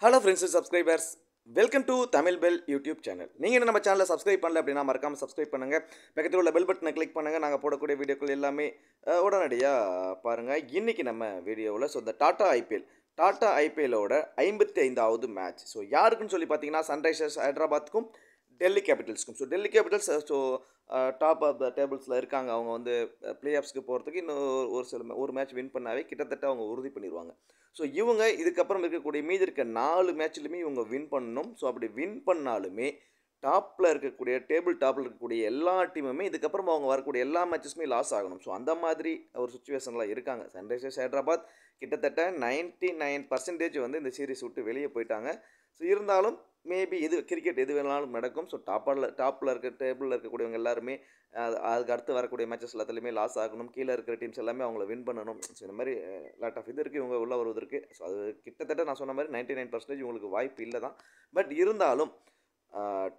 Hello friends and subscribers. Welcome to Tamil Bell YouTube channel. நீங்கள் இன்னும் நம்ம சேனலை சப்ஸ்கிரைப் பண்ணல அப்படின்னா மறக்காமல் சப்ஸ்கிரைப் பண்ணுங்கள். பக்கத்தில் உள்ள பெல் பட்டனை கிளிக் பண்ணுங்கள். நாங்கள் போடக்கூடிய வீடியோக்கள் எல்லாமே உடனடியாக பாருங்கள். இன்றைக்கி நம்ம வீடியோவில் இந்த டாடா ஐபிஎல்லோட 55வது மேட்ச். ஸோ யாருக்குன்னு சொல்லி பார்த்தீங்கன்னா சன்ரைசர்ஸ் ஹைதராபாத்துக்கும் டெல்லி கேபிட்டல்ஸ்க்கும். So Delhi Capitals top of the டேபிள்ஸில் இருக்காங்க. அவங்க ப்ளே ஆஃப்ஸ்க்கு போகிறதுக்கு இன்னும் ஒரு மேட்ச் வின் பண்ணாவே கிட்டத்தட்ட அவங்க உறுதி பண்ணிடுவாங்க. ஸோ இவங்க இதுக்கப்புறம் இருக்கக்கூடிய மீதி இருக்க 4 மேட்ச்லையுமே இவங்க வின் பண்ணணும். ஸோ அப்படி வின் பண்ணாலுமே டாப்பில் இருக்கக்கூடிய டேபிள் டாப்பில் இருக்கக்கூடிய எல்லா டீமுமே இதுக்கப்புறம் அவங்க வரக்கூடிய எல்லா மேட்சஸுமே லாஸ் ஆகணும். ஸோ அந்த மாதிரி ஒரு சுச்சுவேஷனில் இருக்காங்க. சன்ரைசர்ஸ் ஹைதராபாத் கிட்டத்தட்ட 99% இந்த சீரீஸ் விட்டு வெளியே போயிட்டாங்க. ஸோ இருந்தாலும் மேபி கிரிக்கெட் எது வேணாலும் நடக்கும். ஸோ டாப்பில் இருக்க டேபிளில் இருக்கக்கூடியவங்க எல்லாருமே அதுக்கு அடுத்து வரக்கூடிய மேட்சஸ் எல்லாத்துலேயுமே லாஸ் ஆகணும். கீழே இருக்கிற டீம்ஸ் எல்லாமே அவங்கள வின் பண்ணணும். ஸோ இந்த மாதிரி லாட் ஆஃப் இது இருக்குது இவங்க உள்ளே வருவதற்கு. ஸோ அது கிட்டத்தட்ட நான் சொன்ன மாதிரி 99% இவங்களுக்கு வாய்ப்பு இல்லை தான். பட் இருந்தாலும்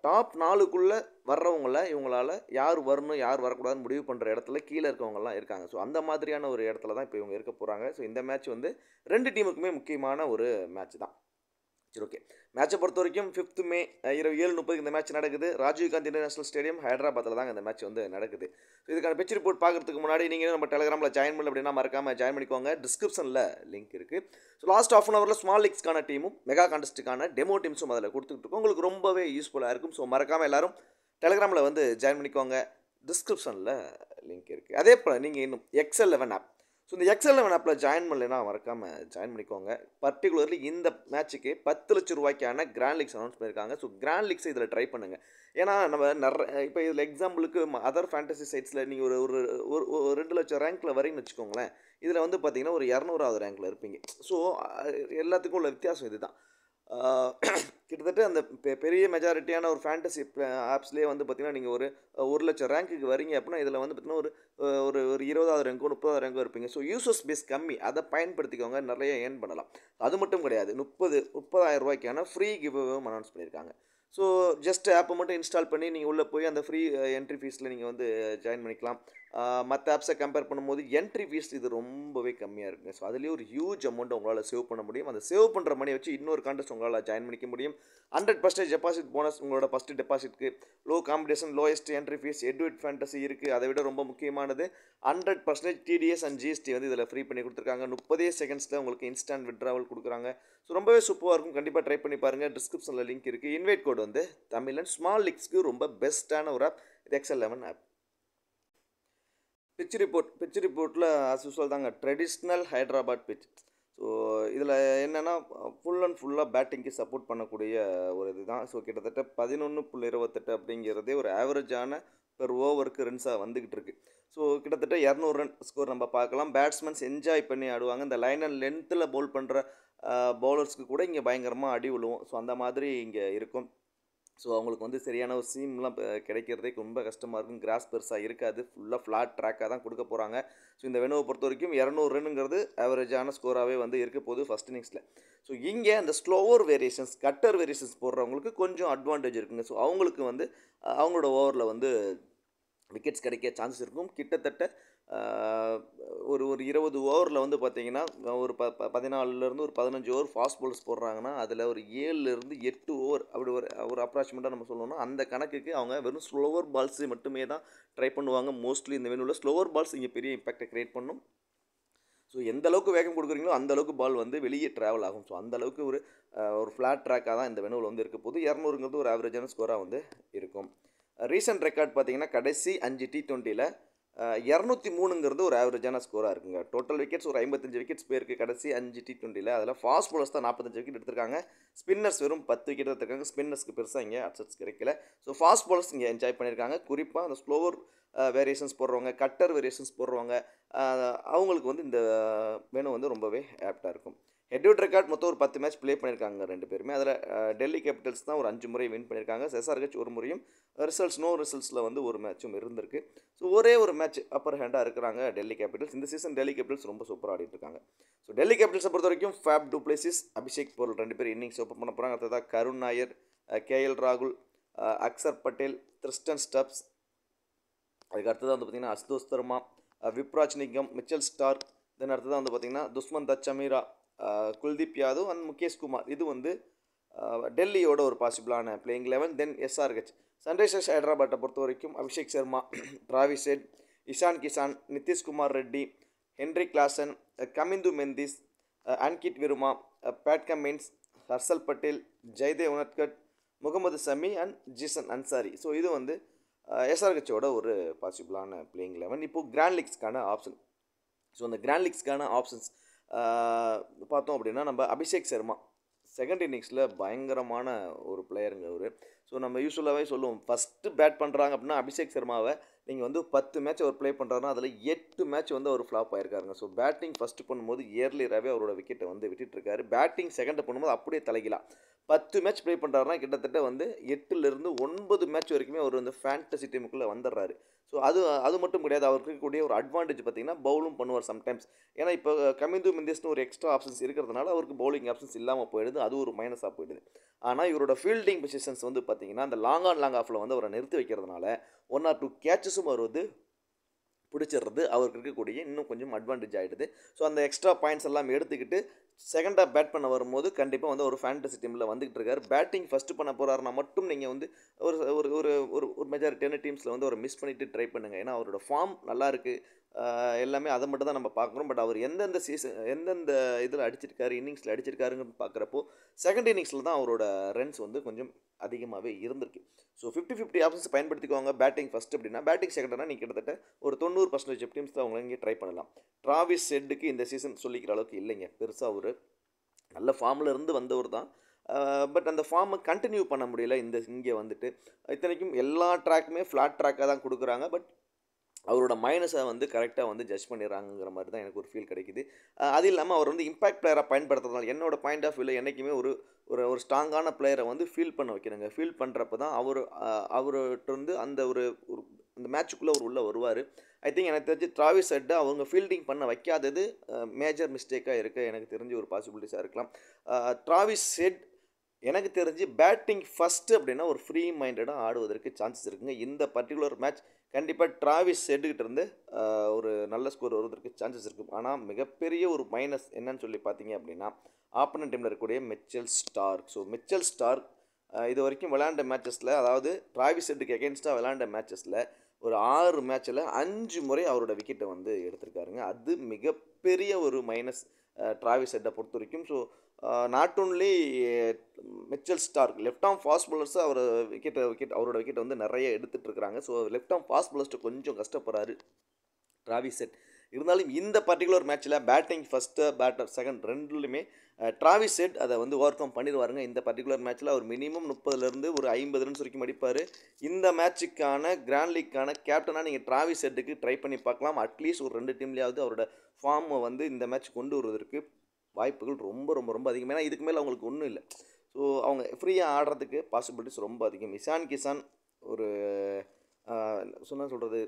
டாப் 4க்குள்ளே வர்றவங்கள இவங்களால் யார் வரணும் யார் வரக்கூடாதுன்னு முடிவு பண்ணுற இடத்துல கீழே இருக்கவங்கலாம் இருக்காங்க. ஸோ அந்த மாதிரியான ஒரு இடத்துல தான் இப்போ இவங்க இருக்க போகிறாங்க. ஸோ இந்த மேட்ச் 2 டீமுக்குமே முக்கியமான ஒரு மேட்ச் தான். சரி, ஓகே. மேட்சை பொறுத்த வரைக்கும் 5th மே இரவு 7:30 இந்த மேட்ச் நடக்குது. ராஜீவ் காந்தி இன்டர்நேஷனல் ஸ்டேடியம் ஹைதராபாத்தில் தாங்க இந்த மேட்ச் நடக்குது. ஸோ இதுக்கான பிச் ரிப்போர்ட் பார்க்குறதுக்கு முன்னாடி நீங்கள் நம்ம டெலிகிராமில் ஜாயின் பண்ணல அப்படின்னா மறக்காமல் ஜாயின் பண்ணிக்கோங்க. டிஸ்கிரிப்ஷனில் லிங்க் இருக்குது. ஸோ லாஸ்ட் ½ அன் ஹவரில் ஸ்மால் லீக்ஸ்க்கான டீமும் மெகா கான்டெஸ்ட்டுக்கான டெமோ டீம்ஸும் அதில் கொடுத்துட்ருக்கோம். உங்களுக்கு ரொம்பவே யூஸ்ஃபுல்லாக இருக்கும். ஸோ மறக்காமல் எல்லோரும் டெலிகிராமில் ஜாயின் பண்ணிக்கோங்க. டிஸ்கிரிப்ஷனில் லிங்க் இருக்குது. அதே போல் நீங்கள் இன்னும் XL11 ஆப். ஸோ இந்த XL11 ஆப்பில் ஜாயின் பண்ணலைன்னா மறக்காமல் ஜாயின் பண்ணிக்கோங்க. பர்டிகுலர்லி இந்த மேட்ச்சுக்கு 10 லட்சம் ரூபாய்க்கான கிராண்ட் லீக்ஸ் அனௌன்ஸ் பண்ணியிருக்காங்க. ஸோ கிராண்ட் லீக்ஸ் இதில் ட்ரை பண்ணுங்கள். ஏன்னா நம்ம இப்போ இதில் எக்ஸாம்பிளுக்கு அதர் ஃபேண்டசி சைட்ஸில் நீங்கள் ஒரு 2 லட்சம் ரேங்க்கில் வரீங்கன்னு வச்சுக்கோங்களேன். இதில் பார்த்தீங்கன்னா ஒரு 200வது ரேங்க்கில் இருப்பீங்க. ஸோ எல்லாத்துக்கும் உள்ள வித்தியாசம் இது தான். கிட்டத்தட்ட அந்த பெரிய மெஜாரிட்டியான ஒரு ஃபேண்டசி ஆப்ஸ்லேயே பார்த்தீங்கன்னா நீங்கள் ஒரு லட்சம் ரேங்க்குக்கு வரீங்க அப்படின்னா இதில் பார்த்தீங்கன்னா ஒரு 20வது ரேங்கோ 30வது ரேங்கோ இருப்பீங்க. ஸோ யூசர்ஸ் பேஸ் கம்மி, அதை பயன்படுத்திக்கோங்க, நிறைய ஏர்ன் பண்ணலாம். அது மட்டும் கிடையாது, 30,000 ரூபாய்க்கான ஃப்ரீ கிவ்அவேவும் அனௌன்ஸ் பண்ணியிருக்காங்க. ஸோ ஜஸ்ட் ஆப்பை மட்டும் இன்ஸ்டால் பண்ணி நீங்கள் உள்ளே போய் அந்த ஃப்ரீ என்ட்ரி ஃபீஸில் நீங்கள் ஜாயின் பண்ணிக்கலாம். மற்ற ஆப்ஸை கம்பேர் பண்ணும்போது என்ட்ரி ஃபீஸ் இது ரொம்பவே கம்மியாக இருக்குங்க. ஸோ அதுலேயே ஒரு ஹியூஜ் அமௌண்ட் உங்களால் சேவ் பண்ண முடியும். அந்த சேவ் பண்ணுற மணி வச்சு இன்னொரு கான்டெஸ்ட் உங்களால் ஜாயின் பண்ணிக்க முடியும். 100% டெபாசிட் போனஸ் உங்களோட ஃபஸ்ட்டு டெபாசிட்க்கு. Low competition, lowest entry fees, எட்விட் ஃபேண்டசி இருக்குது. அதை விட ரொம்ப முக்கியமானது 100% TDS அண்ட் GST இதில் ஃப்ரீ பண்ணி கொடுத்துருக்காங்க. 30 செகண்ட்ஸில் உங்களுக்கு இன்ஸ்டன்ட் விட்ராவல் கொடுக்குறாங்க. ஸோ ரொம்பவே சூப்பராக இருக்கும். கண்டிப்பாக ட்ரை பண்ணி பாருங்கள். டிஸ்கிரிப்ஷனில் லிங்க் இருக்குது. இன்வைட் கோட் தமிழன் ஸ்மால் லீக்ஸ்க்கு ரொம்ப பெஸ்ட்டான ஒரு ஆப் இது XL11 ஆப். பிச் ரிப்போர்ட்டில் ஆஸ் யூஸ்வல் தாங்க ட்ரெடிஷ்னல் ஹைதராபாத் பிச். ஸோ இதில் என்னென்னா ஃபுல்லாக பேட்டிங்க்கு சப்போர்ட் பண்ணக்கூடிய ஒரு இது தான். ஸோ கிட்டத்தட்ட 11.28 அப்படிங்கிறதே ஒரு ஆவரேஜான பெர் ஓவருக்கு ரன்ஸாக வந்துக்கிட்டு இருக்குது. ஸோ கிட்டத்தட்ட 200 ரன் ஸ்கோர் நம்ம பார்க்கலாம். பேட்ஸ்மேன்ஸ் என்ஜாய் பண்ணி ஆடுவாங்க. இந்த லைன் அண்ட் லென்த்தில் பவுல் பண்ணுற பவுலர்ஸ்க்கு கூட இங்கே பயங்கரமாக அடி விழுவும். ஸோ அந்த மாதிரி இங்கே இருக்கும். ஸோ அவங்களுக்கு சரியான ஒரு சீம்லாம் கிடைக்கிறதே ரொம்ப கஷ்டமாக இருக்கும். கிராஸ் பெருசாக இருக்காது, ஃபுல்லாக ஃப்ளாட் ட்ராக்காக தான் கொடுக்க போகிறாங்க. ஸோ இந்த வெனுவை பொறுத்த வரைக்கும் 200 ரன்னுங்கிறது ஆவரேஜான ஸ்கோராகவே இருக்க போகுது ஃபஸ்ட் இன்னிங்ஸில். ஸோ இங்கே அந்த ஸ்லோவர் வேரியேஷன்ஸ், கட்டர் வேரியேஷன்ஸ் போடுறவங்களுக்கு கொஞ்சம் அட்வான்டேஜ் இருக்குங்க. ஸோ அவங்களுக்கு அவங்களோட ஓவரில் விக்கெட்ஸ் கிடைக்க சான்சஸ் இருக்கும். கிட்டத்தட்ட ஒரு 20 ஓவரில் பார்த்தீங்கன்னா ஒரு 14லேருந்து ஒரு 15 ஓவர் ஃபாஸ்ட் பவுலர்ஸ் போடுறாங்கன்னா அதில் ஒரு 7லேருந்து 8 ஓவர் அப்படி ஒரு அப்ராக்சிமேட்டாக நம்ம சொல்லணும்னா அந்த கணக்குக்கு அவங்க வெறும் ஸ்லோவர் பால்ஸு மட்டுமே தான் ட்ரை பண்ணுவாங்க. மோஸ்ட்லி இந்த வெனுவில் ஸ்லோவர் பால்ஸ் இங்கே பெரிய இம்பாக்டை க்ரியேட் பண்ணும். ஸோ எந்த அளவுக்கு வேகம் கொடுக்குறீங்களோ அந்த அளவுக்கு பால் வெளியே ட்ராவல் ஆகும். ஸோ அந்தளவுக்கு ஒரு ஃப்ளாட் ட்ராக்காக தான் இந்த வெனுவில் இருக்க போது. 200ங்கிறது ஒரு ஆவரேஜான ஸ்கோராக இருக்கும். ரீசன்ட் ரெக்கார்ட் பார்த்தீங்கன்னா கடைசி 5 T20யில் 203ங்கிறது ஒரு ஆவரேஜான ஸ்கோராக இருக்குங்க. டோட்டல் விக்கெட்ஸ் ஒரு 55 விக்கெட்ஸ் போயிருக்கு கடைசி 5 T20யில். அதில் ஃபாஸ்ட் பவுலர்ஸ் தான் 45 விக்கெட் எடுத்திருக்காங்க. ஸ்பின்னர்ஸ் வெறும் 10 விக்கெட் எடுத்திருக்காங்க. ஸ்பின்னர்ஸ்க்கு பெருசாக இங்கே அட்சட்ஸ் கிடைக்கல. ஸோ ஃபாஸ்ட் பவுலர்ஸ் இங்கே என்ஜாய் பண்ணியிருக்காங்க. குறிப்பாக அந்த ஸ்லோவர் வேரியேஷன்ஸ் போடுறவங்க, கட்டர் வேரியேஷன்ஸ் போடுறவங்க, அவங்களுக்கு இந்த வேணும் ரொம்பவே ஆப்டாக இருக்கும். ஹெட்விட் ரெக்கார்ட் மொத்தம் ஒரு 10 மேட்ச் ப்ளே பண்ணியிருக்காங்க 2 பேருமே. அதில் டெல்லி கேபிட்டல்ஸ் தான் ஒரு 5 முறை வின் பண்ணியிருக்காங்க. SRH ஒரு முறையும், நோ ரிசல்ட்ஸில் ஒரு மேட்சும் இருந்திருக்கு. ஸோ ஒரே ஒரு மேட்ச் அப்பர் ஹேண்டாக இருக்கிறாங்க டெல்லி கேபிட்டல்ஸ். இந்த சீசன் டெல்லி கேபிட்டல்ஸ் ரொம்ப சூப்பராக ஆடிட்டு இருக்காங்க. ஸோ டெல்லி கேபிட்டல்ஸை பொறுத்த வரைக்கும் ஃபேப் டு பிளேசிஸ், அபிஷேக் போல் 2 பேர் இன்னிங்ஸ் ஓப்பன் பண்ண போகிறாங்க. அடுத்ததாக கருண் நாயர், KL ராகுல், அக்சர் பட்டேல், த்ரிஸ்டன் ஸ்டப்ஸ். அதுக்கு அடுத்ததாக பார்த்தீங்கன்னா Ashutosh Sharma, Vipraj Nigam, Mitchell Starc. Then அடுத்ததாக பார்த்தீங்கன்னா துஷ்மந்த் சமீரா, குல்தீப் யாதவ் அண்ட் முகேஷ் குமார் இது வந்து டெல்லியோட ஒரு பாசிபிளான பிளேயிங் 11. தென் எஸ்ஆர்ஹெச் சன்ரைசர்ஸ் ஹைதராபாத்தை பொறுத்த வரைக்கும் Abhishek Sharma, Travis Head, Ishan Kishan, Nitish Kumar Reddy, Henry Klaasen, Kamindu Mendis, Ankit Verma, Pat Cummins, Harshal Patel, Jaydev Unadkat, Mohammed Shami and Zeeshan Ansari. So இது வந்து எஸ்ஆர்ஹெச்சோட ஒரு பாசிபிளான பிளேயிங் 11. இப்போது கிராண்ட் லீக்ஸ்க்கான ஆப்ஷன். ஸோ அந்த கிராண்ட் லீக்ஸ்க்கான ஆப்ஷன்ஸ் பார்த்தோம் அப்படின்னா நம்ம அபிஷேக் சர்மா செகண்ட் இன்னிங்ஸில் பயங்கரமான ஒரு பிளேயருங்க அவர். ஸோ நம்ம யூஸ்வலாகவே சொல்லுவோம், ஃபஸ்ட்டு பேட் பண்ணுறாங்க அப்படின்னா அபிஷேக் சர்மாவை நீங்கள் வந்து 10 மேட்ச் அவர் ப்ளே பண்ணுறாருன்னா அதில் 8 மேட்ச் வந்து அவர் ஃப்ளாப் ஆயிருக்காருங்க. ஸோ பேட்டிங் ஃபஸ்ட்டு பண்ணும்போது இயர்லியராகவே அவரோட விக்கெட்டை வந்து விட்டுட்டுருக்காரு. பேட்டிங் செகண்டை பண்ணும்போது அப்படியே தலைக்கலாம். 10 மேட்ச் ப்ளே பண்ணுறாருனா கிட்டத்தட்ட வந்து 8லேருந்து 9 மேட்ச் வரைக்குமே அவர் வந்து ஃபேண்டசி டீமுக்குள்ளே வந்துடுறாரு. ஸோ அது மட்டும் கிடையாது, அவருக்கு இருக்கக்கூடிய ஒரு அட்வான்டேஜ் பார்த்திங்கன்னா பவுலும் பண்ணுவார் சம்டைம்ஸ். ஏன்னா இப்போ கமிந்து மெந்திஸ்னு ஒரு எக்ஸ்ட்ரா ஆப்ஷன்ஸ் இருக்கிறதுனால அவருக்கு பவுலிங் ஆப்ஷன்ஸ் இல்லாமல் போயிடுது, அது ஒரு மைனஸாக போயிடுது. ஆனால் இவரோட ஃபீல்டிங் பொசிஷன்ஸ் வந்து பார்த்திங்கன்னா அந்த லாங் ஆஃபில் வந்து அவரை நிறுத்தி வைக்கிறதுனால 1 or 2 கேச்சஸும் அவர் வந்து பிடிச்சிடுறது அவருக்கு இருக்கக்கூடிய இன்னும் கொஞ்சம் அட்வான்டேஜ் ஆகிடுது. ஸோ அந்த எக்ஸ்ட்ரா பாயிண்ட்ஸ் எல்லாம் எடுத்துக்கிட்டு செகண்டாக பேட் பண்ண வரும்போது கண்டிப்பாக வந்து ஒரு ஃபேண்டசி டீமில் வந்துகிட்டு இருக்காரு. பேட்டிங் ஃபஸ்ட்டு பண்ண போகிறாருனா மட்டும் நீங்கள் வந்து ஒரு ஒரு ஒரு ஒரு மெஜாரிட்டியான டீம்ஸில் வந்து அவரை மிஸ் பண்ணிவிட்டு ட்ரை பண்ணுங்கள். ஏன்னா அவரோட ஃபார்ம் நல்லா இருக்குது, எல்லாமே அதை மட்டும் தான் நம்ம பார்க்குறோம். பட் அவர் எந்தெந்த இதில் அடிச்சிருக்காரு, இன்னிங்ஸில் அடிச்சிருக்காருன்னு பார்க்குறப்போ செகண்ட் இன்னிங்ஸில் தான் அவரோட ரன்ஸ் வந்து கொஞ்சம் அதிகமாகவே இருந்திருக்கு. ஸோ 50-50 ஆப்ஷன்ஸ் பயன்படுத்திக்கோங்க. பேட்டிங் ஃபஸ்ட் அப்படின்னா பேட்டிங் செகண்ட்னா நீங்கள் கிட்டத்தட்ட ஒரு 90% டீம்ஸில் அவங்க இங்கே ட்ரை பண்ணலாம். டிராவிஸ் ஹெட்டுக்கு இந்த சீசன் சொல்லிக்கிற அளவுக்கு இல்லைங்க, பெருசாக ஒரு நல்ல ஃபார்மில் இருந்து வந்தவர் தான். பட் அந்த ஃபார்மை கண்டினியூ பண்ண முடியல இங்கே வந்துட்டு. இத்தனைக்கும் எல்லா ட்ராக்குமே ஃப்ளாட் ட்ராக்காக தான் கொடுக்குறாங்க. பட் அவரோட மைனஸை வந்து கரெக்டாக வந்து ஜட்ஜ் பண்ணிடுறாங்கிற மாதிரி தான் எனக்கு ஒரு ஃபீல் கிடைக்குது. அது இல்லாமல் அவர் வந்து இம்பாக்ட் பிளேயராக பயன்படுத்துறதுனால என்னோடய பாயிண்ட் ஆஃப் வியூவில் என்றைக்குமே ஒரு ஒரு ஸ்ட்ராங்கான பிளேயரை வந்து ஃபீல் பண்ண வைக்கணுங்க. ஃபீல் பண்ணுறப்ப தான் அவர்கிட்ட வந்து அந்த ஒரு அந்த மேட்சுக்குள்ளே அவர் உள்ளே வருவார். ஐ திங்க் எனக்கு தெரிஞ்சு டிராவிஸ் ஹெட்டை அவங்க ஃபீல்டிங் பண்ண வைக்காதது மேஜர் மிஸ்டேக்காக இருக்க எனக்கு தெரிஞ்சு ஒரு பாசிபிலிட்டிஸாக இருக்கலாம். டிராவிஸ் ஹெட் எனக்கு தெரிஞ்சு பேட்டிங் ஃபஸ்ட்டு அப்படின்னா ஒரு ஃப்ரீ மைண்டடாக ஆடுவதற்கு சான்சஸ் இருக்குங்க. இந்த பர்டிகுலர் மேட்ச் கண்டிப்பாக டிராவிஸ் ஹெட்டுக்கிட்ட இருந்து ஒரு நல்ல ஸ்கோர் வருவதற்கு சான்சஸ் இருக்கும். ஆனால் மிகப்பெரிய ஒரு மைனஸ் என்னன்னு சொல்லி பார்த்தீங்க அப்படின்னா ஆப்பனன்ட் டீமில் இருக்கக்கூடிய Mitchell Stark. So Mitchell Stark இது வரைக்கும் விளையாண்ட மேட்சஸில், அதாவது டிராவிஸ் ஹெட்டுக்கு எகென்ஸ்டாக விளையாண்ட மேட்சஸில் ஒரு 6 மேட்ச்சில் 5 முறை அவரோட விக்கெட்டை வந்து எடுத்திருக்காருங்க. அது மிகப்பெரிய ஒரு மைனஸ் டிராவிஸ் ஹெட்டை பொறுத்த வரைக்கும். So not only Mitchell Starc, left arm fast பவுலர்ஸை அவரோட விக்கெட்டை வந்து நிறைய எடுத்துகிட்டு இருக்கிறாங்க. ஸோ லெஃப்ட் ஆர்ம் ஃபாஸ்ட் பவுலர்ஸ்ட்டு கொஞ்சம் கஷ்டப்படுறாரு டிராவிஸ் ஹெட். இருந்தாலும் இந்த பர்டிகுலர் மேட்ச்சில் பேட்டிங் ஃபஸ்ட்டு பேட்டர் செகண்ட் ரெண்டுலையுமே டிராவிஸ் ஹெட் அதை வந்து ஓவர் கம் பண்ணிடுவாருங்க. இந்த பர்டிகுலர் மேட்ச்சில் அவர் மினிமம் 30லேருந்து ஒரு 50 ரன்ஸ் வரைக்கும் அடிப்பார். இந்த மேட்சுக்கான கிராண்ட் லீக்கான கேப்டனாக நீங்கள் டிராவிஸ் ஹெட்டுக்கு ட்ரை பண்ணி பார்க்கலாம். அட்லீஸ்ட் ஒரு 2 டீம்லேயாவது அவரோட ஃபார்மை வந்து இந்த மேட்ச் கொண்டு வருவதற்கு வாய்ப்புகள் ரொம்ப ரொம்ப ரொம்ப அதிகம். ஏன்னா இதுக்கு மேலே அவங்களுக்கு ஒன்றும் இல்லை. ஸோ அவங்க ஃப்ரீயாக ஆடுறதுக்கு பாசிபிலிட்டிஸ் ரொம்ப அதிகம். இஷான் கிஷான் ஒரு சொல்கிறது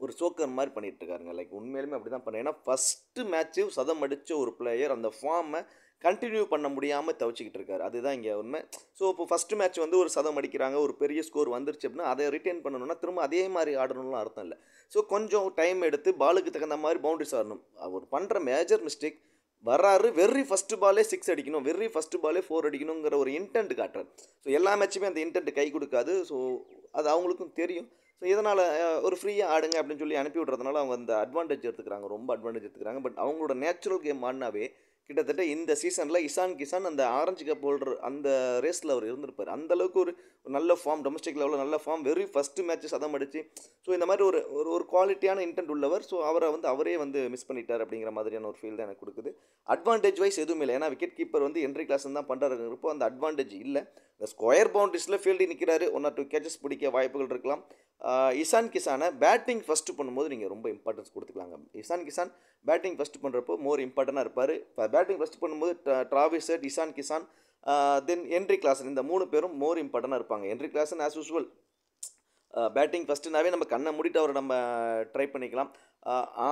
ஒரு சோக்கர் மாதிரி பண்ணிகிட்ருக்காருங்க. லைக் உண்மையிலுமே அப்படி தான் பண்ணேன். ஏன்னா ஃபஸ்ட்டு மேட்ச்சு சதம் அடித்த ஒரு பிளேயர் அந்த ஃபார்மை கண்டினியூ பண்ண முடியாமல் தவிச்சிக்கிட்டு இருக்காரு. அதுதான் இங்கே உண்மை. ஸோ இப்போ ஃபஸ்ட்டு மேட்ச் வந்து ஒரு சதம் அடிக்கிறாங்க, ஒரு பெரிய ஸ்கோர் வந்துருச்சு அப்படின்னா அதை ரிட்டைன் பண்ணணும்னா திரும்ப அதே மாதிரி ஆடணும்லாம் அர்த்தம் இல்லை. ஸோ கொஞ்சம் டைம் எடுத்து பாலுக்கு தகுந்த மாதிரி பவுண்டரிஸ் ஆடணும். அவர் பண்ணுற மேஜர் மிஸ்டேக், வர்றாரு வெரி ஃபஸ்ட்டு பாலே 6 அடிக்கணும், வெரி ஃபஸ்ட்டு பாலே 4 அடிக்கணுங்கிற ஒரு இன்டென்ட் காட்டுறாரு. ஸோ எல்லா மேட்சுமே அந்த இன்டென்ட் கை கொடுக்காது. ஸோ அது அவங்களுக்கும் தெரியும். ஸோ இதனால் ஒரு ஃப்ரீயாக ஆடுங்க அப்படின்னு சொல்லி அனுப்பி விட்றதுனால அவங்க அந்த அட்வான்டேஜ் எடுத்துக்கிறாங்க, ரொம்ப அட்வான்டேஜ் எடுத்துக்கிறாங்க. பட் அவங்களோட நேச்சுரல் கேம் ஆடினாவே கிட்டத்தட்ட இந்த சீசனில் இஷான் கிஷான் அந்த ஆரஞ்சு கப் ஹோல்டர் அந்த ரேஸில் அவர் இருந்திருப்பார். அந்தளவுக்கு ஒரு நல்ல ஃபார்ம், டொமஸ்டிக் லெவலில் நல்ல ஃபார்ம், வெரி ஃபஸ்ட்டு மேட்ச்சு சதம் அடிச்சு. ஸோ இந்த மாதிரி ஒரு குவாலிட்டியான இன்டென்ட் உள்ளவர். ஸோ அவரே வந்து மிஸ் பண்ணிட்டார் அப்படிங்கிற மாதிரியான ஒரு ஃபீல் தான் எனக்கு கொடுக்குது. அட்வான்டேஜ் வைஸ் எதுவுமே இல்லை. ஏன்னா விக்கெட் கீப்பர் வந்து ஹென்ரி கிளாசன் தான் பண்ணுறாருங்கிறப்போ அந்த அட்வான்டேஜ் இல்லை. இந்த ஸ்கொயர் பவுண்டரிஸில் ஃபீல்டிங் நிற்கிறாரு, 1 or 2 கேச்சஸ் பிடிக்க வாய்ப்புகள் இருக்கலாம். இஷான் கிஷானை பேட்டிங் ஃபஸ்ட்டு பண்ணும்போது நீங்கள் ரொம்ப இம்பார்ட்டன்ஸ் கொடுத்துக்கலாங்க. இஷான் கிஷான் பேட்டிங் ஃபஸ்ட்டு பண்ணுறப்போ மோர் இம்பார்ட்டண்டாக இருப்பார். இப்போ பேட்டிங் ஃபஸ்ட்டு பண்ணும்போது Travis Head, Ishan Kishan, then Heinrich Klaasen, இந்த 3 பேரும் மோர் இம்பார்ட்டண்டாக இருப்பாங்க. Heinrich Klaasen as usual batting ஃபஸ்ட்டுனாவே நம்ம கண்ணை மூடிட்டு அவரை நம்ம ட்ரை பண்ணிக்கலாம்.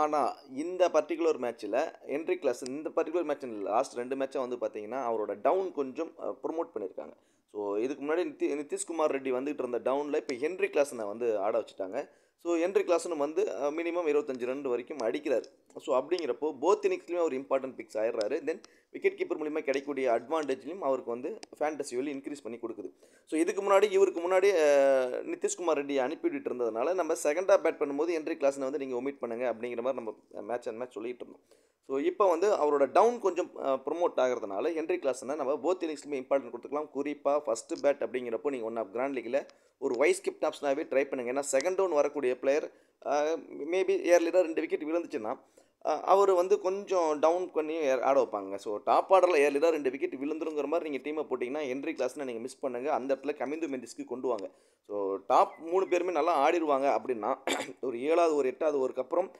ஆனால் இந்த பர்டிகுலர் மேட்ச்சில் ஹென்ரி கிளாசன் இந்த பர்டிகுலர் மேட்ச் லாஸ்ட் 2 மேட்சாக வந்து பார்த்தீங்கன்னா அவரோட டவுன் கொஞ்சம் ப்ரொமோட் பண்ணியிருக்காங்க. ஸோ இதுக்கு முன்னாடி நிதிஷ்குமார் ரெட்டி வந்துகிட்டு இருந்த டவுனில் இப்போ ஹென்ரி கிளாசனை வந்து ஆட வச்சுட்டாங்க. ஸோ ஹென்றி கிளாசனும் வந்து மினிமம் 25 ரன் வரைக்கும் அடிக்கிறார். ஸோ அப்படிங்கிறப்போ போத் இன்னிங்ஸ்லையும் அவர் இம்பார்ட்டன்ட் பிக்ஸ் ஆயிடுறாரு. தென் விக்கெட் கீப்பர் மூலிமா கிடைக்கக்கூடிய அட்வான்டேஜ்லையும் அவருக்கு வந்து ஃபேண்டசி வேல்யூ இன்க்ரீஸ் பண்ணி கொடுக்குது. ஸோ இவருக்கு முன்னாடி நிதிஷ்குமார் ரெட்டியை அனுப்பிவிட்டு இருந்ததுனால நம்ம செகண்டாக பேட் பண்ணும்போது ஹென்றி கிளாசனை வந்து நீங்கள் ஒமிட் பண்ணுங்கள் அப்படிங்கிற மாதிரி நம்ம மேட்ச் சொல்லிட்டு இருந்தோம். ஸோ இப்போ வந்து அவரோட டவுன் கொஞ்சம் ப்ரொமோட் ஆகிறதுனால ஹென்றி கிளாசனை நம்ம போத் இன்னிங்ஸ்லுமே இம்பார்ட்டன்ட் கொடுத்துக்கலாம். குறிப்பாக ஃபஸ்ட்டு பேட் அப்படிங்கிறப்போ நீங்கள் ஒன் ஆஃப் கிராண்ட் லீக்கில் ஒரு வைஸ் கேப்டன் ஆப்ஷனாகவே ட்ரை பண்ணுங்கள். ஏன்னா செகண்ட் டவுன் வரக்கூடிய பிளேயர் மேபி ஏர்லியாக 2 விக்கெட் விழுந்துச்சுன்னா அவர் வந்து கொஞ்சம் டவுன் பண்ணி ஆட வைப்பாங்க. ஸோ டாப் ஆர்டரில் ஏர்லியாக 2 விக்கெட் விழுந்துருங்கிற மாதிரி நீங்கள் டீமை போட்டிங்கன்னா ஹென்றி கிளாஸ்னை நீங்கள் மிஸ் பண்ணுங்கள். அந்த இடத்துல கமிந்து மெண்டிஸ்க்கு கொண்டு வாங்க. ஸோ டாப் 3 பேருமே நல்லா ஆடிடுவாங்க அப்படின்னா ஒரு 7வது ஒரு 8வது ஓவருக்கு அப்புறம்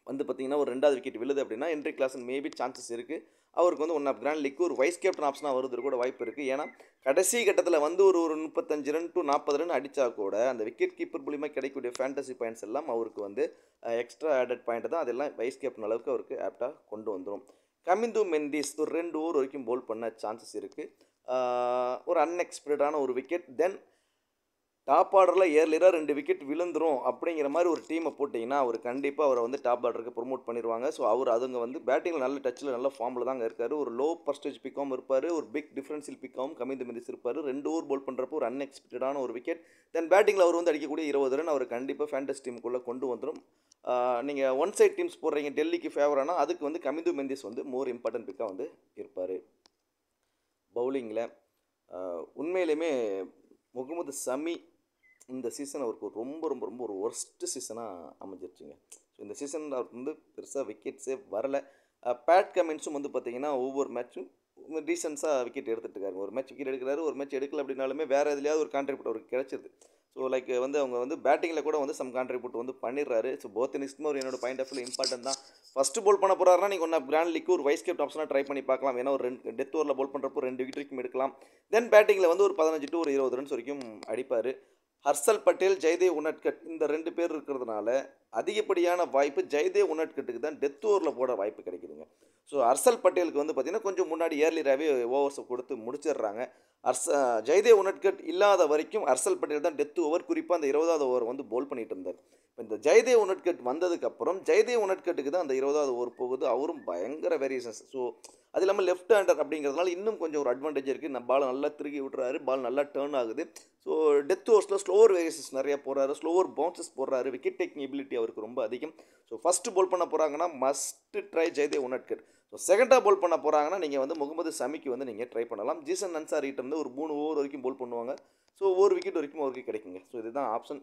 வந்து பார்த்திங்கன்னா ஒரு 2வது விக்கெட் விழுது அப்படின்னா ஹென்றி கிளாசன் மேபி சான்சஸ் இருக்குது. அவருக்கு வந்து ஒன் ஆஃப் கிராண்ட் லீக்கு ஒரு வைஸ் கேப்டன் ஆப்ஷனாக வருது கூட வாய்ப்பு இருக்குது. ஏன்னா கடைசி கட்டத்தில் வந்து ஒரு 35 ரன் டு 40 ரன் அடித்தா கூட அந்த விக்கெட் கீப்பர் மூலிமா கிடைக்கக்கூடிய ஃபேண்டசி பாயிண்ட்ஸ் எல்லாம் அவருக்கு வந்து எக்ஸ்ட்ரா ஆடட் பாயிண்ட் தான். அதெல்லாம் வைஸ் கேப்டன் அளவுக்கு அவருக்கு ஆப்டாக கொண்டு வந்துடும். கமிந்து மெண்டிஸ் ஒரு 2 ஓவர் வரைக்கும் போல் பண்ண சான்சஸ் இருக்குது. ஒரு அன்எக்ஸ்பெக்டடான ஒரு விக்கெட். தென் டாப் ஆர்டரில் ஏர்லியாக 2 விக்கெட் விழுந்துரும் அப்படிங்கிற மாதிரி ஒரு டீமை போட்டிங்கன்னா அவர் கண்டிப்பாக அவரை வந்து டாப் ஆர்டருக்கு ப்ரொமோட் பண்ணிடுவாங்க. ஸோ அதுங்க வந்து பேட்டிங்கில் நல்ல டச்சில் நல்ல ஃபார்மில் தாங்க இருக்கார். ஒரு லோ பர்சன்டேஜ் பிக்காகவும் இருப்பார், ஒரு பிக் டிஃப்ரென்ஷியல் பிக்காகவும் கமிந்து மெண்டிஸ் இருப்பார். 2 ஓவர் போல் பண்ணுறப்போ ஒரு அன்எக்ஸ்பெக்டடான ஒரு விக்கெட். தென் பேட்டிங்கில் அவர் வந்து அடிக்கக்கூடிய 20 ரன் அவர் கண்டிப்பாக ஃபேண்டசி டீமுக்குள்ளே கொண்டு வந்துடும். நீங்கள் ஒன் சைட் டீம்ஸ் போடுறீங்க டெல்லிக்கு ஃபேவரானால் அதுக்கு வந்து கமிந்து மெண்டிஸ் வந்து மோர் இம்பார்ட்டன்ட் பிக்காக வந்து இருப்பார். பவுலிங்கில் உண்மையிலுமே முகமது சமி இந்த சீசன் அவருக்கு ரொம்ப ரொம்ப ரொம்ப ஒரு ஒர்ஸ்ட்டு சீசனாக அமைஞ்சிருச்சுங்க. ஸோ இந்த சீசன் அவருக்கு வந்து பெருசாக விக்கெட்ஸே வரலை. பேட் கமின்ஸும் வந்து பார்த்திங்கன்னா ஒவ்வொரு மேட்ச்சும் டீசென்ஸாக விக்கெட் எடுத்துகிட்டு இருக்காரு. ஒரு மேட்ச் விக்கெட் எடுக்கிறாரு, ஒரு மேட்ச் எடுக்கல அப்படின்னாலுமே வேறு எதுலையாவது ஒரு கான்ட்ரிபியூட் அவருக்கு கிடச்சிருது. ஸோ லைக் வந்து அவங்க வந்து பேட்டிங்கில் கூட வந்து சம் கான்ட்ரிபியூட் வந்து பண்ணிடுறாரு. ஸோ போத் இன்னிங்ஸ்க்குமே ஒரு என்னோட பாயிண்ட் ஆஃப் வியூ இம்பார்ட்டன்ட் தான். ஃபஸ்ட்டு போல் பண்ண போகிறாருன்னா நீங்கள் ஒன் ஆஃப் கிராண்ட் லீக்கு ஒரு வைஸ் கேப்டன் ஆப்ஷனாக ட்ரை பண்ணி பார்க்கலாம். ஏன்னா ஒரு டெத் ஓவரில் போல் பண்ணுறப்போ 2 விக்கெட் வரைக்கும் எடுக்கலாம். தென் பேட்டிங்கில் வந்து ஒரு 15 டு ஒரு 20 ரன்ஸ் வரைக்கும் அடிப்பார். ஹர்ஷல் பட்டேல், ஜெய்தேவ் உன்னட்கட் இந்த 2 பேர் இருக்கிறதுனால அதிகப்படியான வாய்ப்பு ஜெய்தேவ் உன்னட்கட்டுக்கு தான் டெத் ஓவரில் போட வாய்ப்பு கிடைக்குதுங்க. ஸோ ஹர்ஷல் பட்டேலுக்கு வந்து பார்த்திங்கன்னா கொஞ்சம் முன்னாடி ஏர்லியராகவே ஓவர்ஸை கொடுத்து முடிச்சிடுறாங்க. ஜெய்தேவ் உன்னட்கட் இல்லாத வரைக்கும் ஹர்ஷல் பட்டேல் தான் டெத் ஓவர், குறிப்பாக அந்த 20வது ஓவர் வந்து போல் பண்ணிட்டு இருந்தார். இந்த ஜெய்தேவ் உன்னட்கட் வந்ததுக்கப்புறம் ஜெய்தேவ் உன்னட்கட்டுக்கு தான் அந்த 20வது ஓவர் போகுது. அவரும் பயங்கர வேரியேஷன்ஸ். ஸோ அது இல்லாமல் லெஃப்ட் ஹேண்டர் அப்படிங்கிறதுனால இன்னும் கொஞ்சம் ஒரு அட்வான்டேஜ் இருக்குது. பால் நல்லா திருகி விட்றாரு, பால் நல்லா டேர்ன் ஆகுது. ஸோ டெத் ஓவர்ஸில் ஸ்லோவர் வேரியேஷன்ஸ் நிறையா போடுறாரு, ஸ்லோவர் பவுன்சஸ் போடுறாரு, விக்கெட் டேக்கிங் எபிலிட்டி அவருக்கு ரொம்ப அதிகம். ஸோ ஃபஸ்ட்டு போல் பண்ண போகிறாங்கன்னா மஸ்ட்டு ட்ரை ஜெய்தேவ் உன்னட்கட். ஸோ செகண்டாக போல் பண்ண போகிறாங்கன்னா நீங்கள் வந்து முகமது சமிக்கு வந்து நீங்கள் ட்ரை பண்ணலாம். ஜீசன் அன்சாரிகிட்ட வந்து ஒரு 3 ஓவர் வரைக்கும் போல் பண்ணுவாங்க. ஸோ 1 விக்கெட் வரைக்கும் அவருக்கு கிடைக்குங்க. ஸோ இதுதான் ஆப்ஷன்.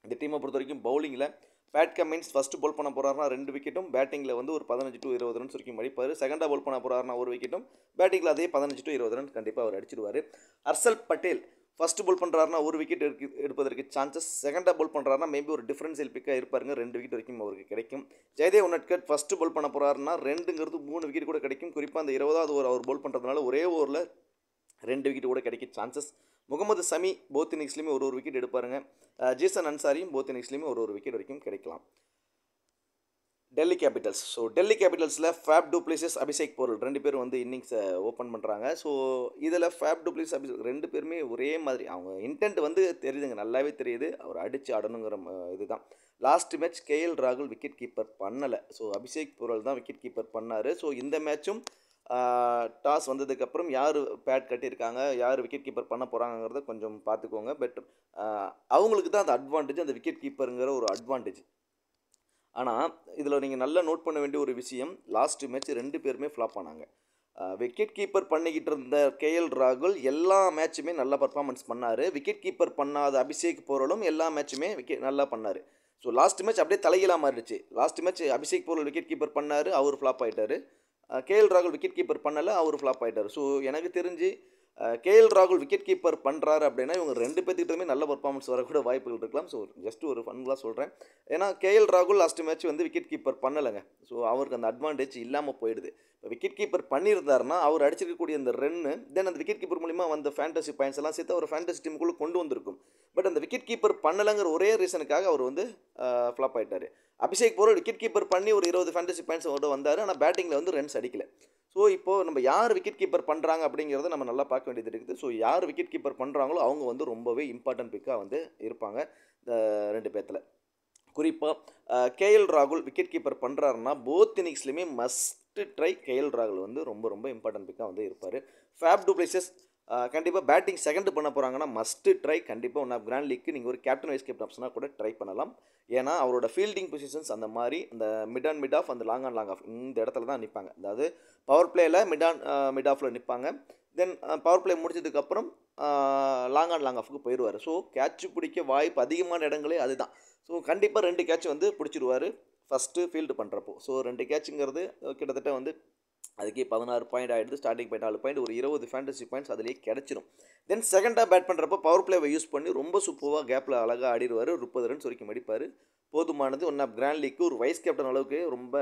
இந்த டீமை பொறுத்த வரைக்கும் பவுலிங்கில் பேட் கமின்ஸ் ஃபஸ்ட்டு போல் பண்ண போகிறாருனா 2 விக்கெட்டும், பேட்டிங்கில் வந்து ஒரு 15 டு 20 ரன்ஸ் வரைக்கும் அடிப்பார். செகண்டாக போல் பண்ண போகிறாருனா 1 விக்கெட்டும், பேட்டிங்கில் அதே 15 டு 20 ரன் கண்டிப்பாக அவர் அடிச்சிடுவார். ஹர்ஷல் பட்டேல் ஃபஸ்ட்டு போல் பண்ணுறாருனா 1 விக்கெட் எடுப்பதற்கு சான்சஸ். செகண்டாக போல் பண்ணுறாருனா மேபி ஒரு டிஃப்ரென்ஷியல் பிக்காக இருப்பாருங்க, 2 விக்கெட் வரைக்கும் அவருக்கு கிடைக்கும். ஜெய்தேவ் உன்னட்கட் ஃபஸ்ட்டு போல் பண்ண போகிறாருனா 2ங்கிறது 3 விக்கெட் கூட கிடைக்கும். குறிப்பாக அந்த 20வது ஓவர் அவர் போல் பண்ணுறதுனால ஒரே ஓவரில் 2 விக்கெட் கூட கிடைக்க சான்சஸ். முகமது சமி போத் இன்னிங்ஸ்லையுமே ஒரு விக்கெட் எடுப்பாருங்க. ஜீசன் அன்சாரியும் போத் இன்னிங்ஸ்லையுமே ஒரு விக்கெட் வரைக்கும் கிடைக்கலாம். டெல்லி கேபிட்டல்ஸ். ஸோ டெல்லி கேபிட்டல்ஸில் Faf du Plessis, Abhishek Porel 2 பேரும் வந்து இன்னிங்ஸை ஓப்பன் பண்ணுறாங்க. ஸோ இதில் ஃபேப் டு பிளேஸ், அபிஷேக் 2 பேருமே ஒரே மாதிரி அவங்க இன்டென்ட் வந்து தெரியுதுங்க, நல்லாவே தெரியுது. அவர் அடித்து ஆடணுங்கிற இதுதான். லாஸ்ட் மேட்ச் கேஎல் ராகுல் விக்கெட் கீப்பர் பண்ணலை. ஸோ அபிஷேக் போரல் தான் விக்கெட் கீப்பர் பண்ணார். ஸோ இந்த மேட்சும் டாஸ் வந்ததுக்கப்புறம் யார் பேட் கட்டியிருக்காங்க, யார் விக்கெட் கீப்பர் பண்ண போகிறாங்கிறத கொஞ்சம் பார்த்துக்கோங்க. பட் அவங்களுக்கு தான் அந்த அட்வான்டேஜ், அந்த விக்கெட் கீப்பருங்கிற ஒரு அட்வான்டேஜ். ஆனால் இதில் நீங்கள் நல்லா நோட் பண்ண வேண்டிய ஒரு விஷயம், லாஸ்ட் மேட்ச் 2 பேருமே ஃப்ளாப் ஆனாங்க. விக்கெட் கீப்பர் பண்ணிக்கிட்டு இருந்த கேஎல் ராகுல் எல்லா மேட்சுமே நல்லா பர்ஃபார்மன்ஸ் பண்ணார். விக்கெட் கீப்பர் பண்ணாத அபிஷேக் போரலும் எல்லா மேட்சுமே நல்லா பண்ணார். ஸோ லாஸ்ட் மேட்ச் அப்படியே தலைகீழாக மாறிடுச்சு. Last match Abhishek borewell wicket keeper பண்ணார், அவர் ஃப்ளாப் ஆகிட்டார். கேஎல் ராகுல் விக்கெட் கீப்பர் பண்ணலை, அவர் ஃப்ளாப் ஆகிட்டார். ஸோ எனக்கு தெரிஞ்சு கேஎல் ராகுல் விக்கெட் கீப்பர் பண்ணுறாரு அப்படின்னா இவங்க 2 பேர்த்துக்கிட்டமே நல்ல பர்ஃபார்மன்ஸ் வரக்கூட வாய்ப்புகள் இருக்கலாம். ஸோ ஜஸ்ட் ஒரு ஃபன்களாக சொல்கிறேன். ஏன்னா கேஎல் ராகுல் லாஸ்ட் மேட்ச் வந்து விக்கெட் கீப்பர் பண்ணலைங்க. ஸோ அவருக்கு அந்த அட்வான்டேஜ் இல்லாமல் போயிடுது. இப்போ விக்கெட் கீப்பர் பண்ணியிருந்தாருன்னா அவர் அடிச்சிருக்கக்கூடிய அந்த ரன்னு, தென் அந்த விக்கெட் கீப்பர் மூலிமா வந்த ஃபேண்டசி பாயிண்ட்ஸ் எல்லாம் சேர்த்து அவர் ஃபேண்டசி டீமுக்குள்ளே கொண்டு வந்திருக்கும். பட் அந்த விக்கெட் கீப்பர் பண்ணலைங்கிற ஒரே ரீசனுக்காக அவர் வந்து ஃப்ளாப் ஆகிட்டார். அபிஷேக் போரல் விக்கெட் கீப்பர் பண்ணி ஒரு 20 ஃபேண்டசி பாயிண்ட்ஸ் வந்தார். ஆனால் பேட்டிங்கில் வந்து ரன்ஸ் அடிக்கல. ஸோ இப்போது நம்ம யார் விக்கெட் கீப்பர் பண்ணுறாங்க அப்படிங்கிறத நம்ம நல்லா பார்க்க வேண்டியது இருக்குது. ஸோ யார் விக்கெட் கீப்பர் பண்ணுறாங்களோ அவங்க வந்து ரொம்பவே இம்பார்ட்டன்ட் பிக்காக வந்து இருப்பாங்க இந்த 2 பேர்த்தில். குறிப்பாக கேஎல் ராகுல் விக்கெட் கீப்பர் பண்ணுறாருன்னா போத் இன்னிங்ஸ்லையுமே மஸ்ட் ட்ரை. கேஎல் ராகுல் வந்து ரொம்ப ரொம்ப இம்பார்ட்டன்ட் பிக்காக வந்து இருப்பார். ஃபேப் டு பிளேசஸ் கண்டிப்பாக பேட்டிங் செகண்ட் பண்ண போகிறாங்கன்னா மஸ்ட்டு ட்ரை. கண்டிப்பாக ஒன் ஆஃப் கிராண்ட் லீக்கு நீங்கள் ஒரு கேப்டன் வைஸ் கேப்டன் ஆப்ஷனாக கூட ட்ரை பண்ணலாம். ஏன்னா அவரோட ஃபீல்டிங் பொசிஷன்ஸ் அந்த மாதிரி இந்த மிட் அண்ட் மிட் ஆஃப் அந்த லாங் அண்ட் லாங் ஆஃப் இந்த இடத்துல தான் நிற்பாங்க. அதாவது பவர் பிளேயில் மிட் ஆஃபில் நிற்பாங்க. தென் பவர் பிளே முடிச்சதுக்கப்புறம் லாங் அண்ட் லாங் ஆஃபுக்கு போயிடுவார். ஸோ கேட்ச் பிடிக்க வாய்ப்பு அதிகமான இடங்களே அதுதான். ஸோ கண்டிப்பாக 2 கேட்ச் வந்து பிடிச்சிடுவார் ஃபஸ்ட்டு ஃபீல்டு பண்ணுறப்போ. ஸோ 2 கேட்சுங்கிறது கிட்டத்தட்ட வந்து அதுக்கே 16 பாயிண்ட் ஆகிடுது. ஸ்டார்டிங் பாயிண்ட் 4 பாயிண்ட் ஒரு 20 ஃபேண்டசி பாயிண்ட்ஸ் அதிலே கிடச்சிடும். தென் செகண்டாக பேட் பண்ணுறப்போ பவர் பிளேவை யூஸ் பண்ணி ரொம்ப சூப்பராக கேப்பில் அழகாக ஆடிடுவார். 30 ரன்ஸ் வரைக்கும் அடிப்பார். போதுமானது. ஒன் ஆஃப் கிராண்ட் லீக்கு ஒரு வைஸ் கேப்டன் அளவுக்கு ரொம்ப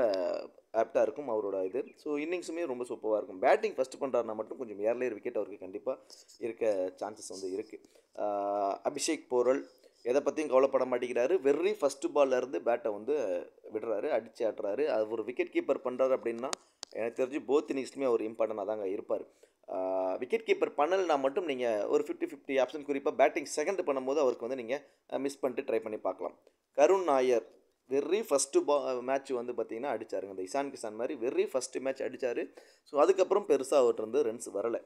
ஆப்டாக இருக்கும் அவரோட இது. ஸோ இன்னிங்ஸுமே ரொம்ப சூப்பராக இருக்கும். பேட்டிங் ஃபஸ்ட்டு பண்ணுறாருனா மட்டும் கொஞ்சம் ஏர்லியர் விக்கெட் அவருக்கு கண்டிப்பாக இருக்க சான்சஸ் வந்து இருக்குது. அபிஷேக் போரல் எதை பற்றியும் கவலைப்பட மாட்டேங்கிறாரு. வெர்ரி ஃபஸ்ட்டு பால்லேருந்து பேட்டை வந்து விடுறாரு, அடித்து ஆட்டுறாரு. அது ஒரு விக்கெட் கீப்பர் பண்ணுறாரு அப்படின்னா எனக்கு தெரிஞ்சு போத் இன்னிங்ஸ்லுமே அவர் இம்பார்ட்டண்டாக தாங்க இருப்பார். விக்கெட் கீப்பர் பண்ணலைனா மட்டும் நீங்கள் ஒரு 50-50 ஆப்ஷன் குறிப்பாக பேட்டிங் செகண்ட் பண்ணும்போது அவருக்கு வந்து நீங்கள் மிஸ் பண்ணிட்டு ட்ரை பண்ணி பார்க்கலாம். கருண் நாயர் வெர்ரி ஃபஸ்ட்டு மேட்ச் வந்து பார்த்திங்கன்னா அடித்தாருங்க. இந்த இசான் கிசான் மாதிரி வெர்ரி ஃபஸ்ட்டு மேட்ச் அடித்தார். ஸோ அதுக்கப்புறம் பெருசாக அவர்கிட்ட ரன்ஸ் வரலை.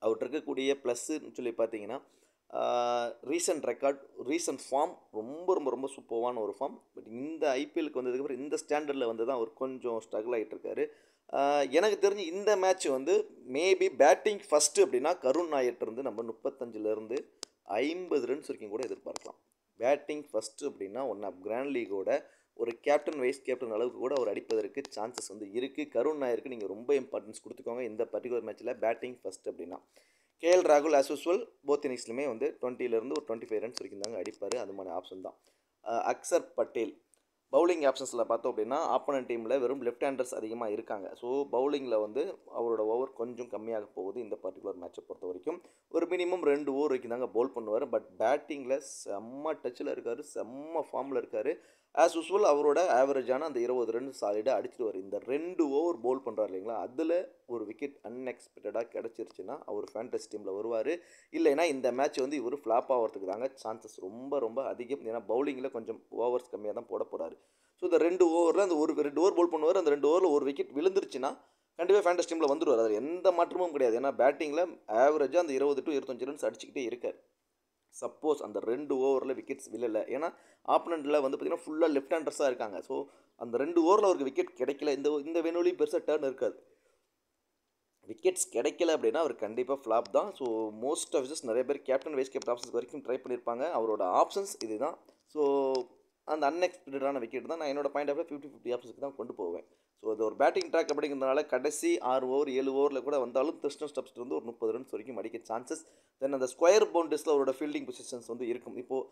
அவர்கிட்ட இருக்கக்கூடிய ப்ளஸ்ன்னு சொல்லி பார்த்தீங்கன்னா ரீசன்ட் ரெக்கார்ட், ரீசன்ட் ஃபார்ம் ரொம்ப ரொம்ப ரொம்ப சூப்பரான ஒரு ஃபார்ம். பட் இந்த ஐபிஎலுக்கு வந்ததுக்கப்புறம் இந்த ஸ்டாண்டர்டில் வந்து தான் அவர் கொஞ்சம் ஸ்ட்ரகிள் ஆகிட்டு இருக்காரு. எனக்கு தெரிஞ்சு இந்த மேட்ச் வந்து மேபி பேட்டிங் ஃபஸ்ட்டு அப்படின்னா கருண் நாயர்கிட்டருந்து நம்ம 35லேருந்து 50 ரன்ஸ் வரைக்கும் கூட எதிர்பார்க்கலாம். பேட்டிங் ஃபஸ்ட்டு அப்படின்னா ஒன் ஆஃப் கிராண்ட் லீகோட ஒரு கேப்டன் வைஸ் கேப்டன் அளவுக்கு கூட அவர் அடிப்பதற்கு சான்சஸ் வந்து இருக்குது. கருண் நாயருக்கு நீங்கள் ரொம்ப இம்பார்ட்டன்ஸ் கொடுத்துக்கோங்க இந்த பர்டிகுலர் மேட்ச்சில் பேட்டிங் ஃபஸ்ட் அப்படின்னா. கேஎல் ராகுல் ஆஸ் யூஸ்வல் போத் இன்னிங்ஸ்லுமே வந்து 20லேருந்து ஒரு 25 ரன்ஸ் வரைக்கும் தாங்க அடிப்பார். அது மாதிரி ஆப்ஷன் தான். அக்சர் பட்டேல் பவுலிங் ஆப்ஷன்ஸில் பார்த்தோம் அப்படின்னா ஆப்போனன்ட் டீமில் வெறும் லெஃப்ட் ஹேண்டர்ஸ் அதிகமாக இருக்காங்க. ஸோ பவுலிங்கில் வந்து அவரோட ஓவர் கொஞ்சம் கம்மியாக போகுது இந்த பர்டிகுலர் மேட்சை பொறுத்த வரைக்கும். ஒரு மினிமம் 2 ஓவர் வரைக்கும் தாங்க பவுல் பண்ணுவார். பட் பேட்டிங்கில் செம்ம டச்சில் இருக்கார், செம்ம ஃபார்மில் இருக்கார். ஆஸ் யூஸ்வல் அவரோட ஆவரேஜான அந்த 20 ரன் சாலிடாக அடிச்சிடுவார். இந்த 2 ஓவர் பவுல் பண்ணுறாரு இல்லைங்களா, அதில் ஒரு விக்கெட் அன்எக்ஸ்பெக்டடாக கிடச்சிருச்சுன்னா அவர் ஃபேண்டசி டீமில் வருவார். இல்லைன்னா இந்த மேட்ச் வந்து இவர் ஃப்ளாப் ஆகிறதுக்கு தாங்க சான்சஸ் ரொம்ப ரொம்ப அதிகம். ஏன்னா பவுலிங்கில் கொஞ்சம் ஓவர்ஸ் கம்மியாக தான் போட போகிறாரு. ஸோ இந்த 2 ஓவரில் அந்த 2 ஓவர் பவுல் பண்ணுவார். அந்த 2 ஓவரில் ஒரு விக்கெட் விழுந்துருச்சுன்னா கண்டிப்பாக ஃபேண்டசி டீமில் வந்துடுவார். அதில் எந்த மாற்றமும் கிடையாது. ஏன்னா பேட்டிங்கில் ஆவரேஜாக அந்த 20 to 25 ரன்ஸ் அடிச்சுக்கிட்டே இருக்கார். சப்போஸ் அந்த 2 ஓவரில் விக்கெட்ஸ் விழலை, ஏன்னா ஆப்பனண்ட்டில் வந்து பார்த்திங்கன்னா ஃபுல்லாக லெஃப்ட் ஹேண்டர்ஸாக இருக்காங்க. ஸோ அந்த 2 ஓவரில் அவருக்கு விக்கெட் கிடைக்கல, இந்த வேணுலையும் பெருசாக டர்ன் இருக்காது. விக்கெட்ஸ் கிடைக்கல அப்படின்னா அவர் கண்டிப்பாக ஃப்ளாப் தான். ஸோ மோஸ்ட் ஆஃப் விசஸ் நிறைய பேர் கேப்டன் வைஸ் கேப்டன் ஆப்ஷன்ஸ் வரைக்கும் ட்ரை பண்ணியிருப்பாங்க. அவரோட ஆப்ஷன்ஸ் இது தான். ஸோ அந்த அன்எக்ஸ்பெக்டடான விக்கெட் தான் நான் என்னோட பாயிண்ட் ஆஃப் 50-50 ஆப்ஷன்ஸ்க்கு தான் கொண்டு போவேன். ஸோ அது ஒரு பேட்டிங் ட்ராக் அப்படிங்கிறதுனால கடைசி 6 ஓவர் 7 ஓவரில் கூட வந்தாலும் கிறிஸ்டன் ஸ்டப்ஸ் வந்து ஒரு 30 ரன்ஸ் வரைக்கும் அடிக்க சான்சஸ். தென் அந்த ஸ்கொயர் பவுண்டரிஸில் அவரோட ஃபீல்டிங் பொசிஷன்ஸ் வந்து இருக்கும். இப்போது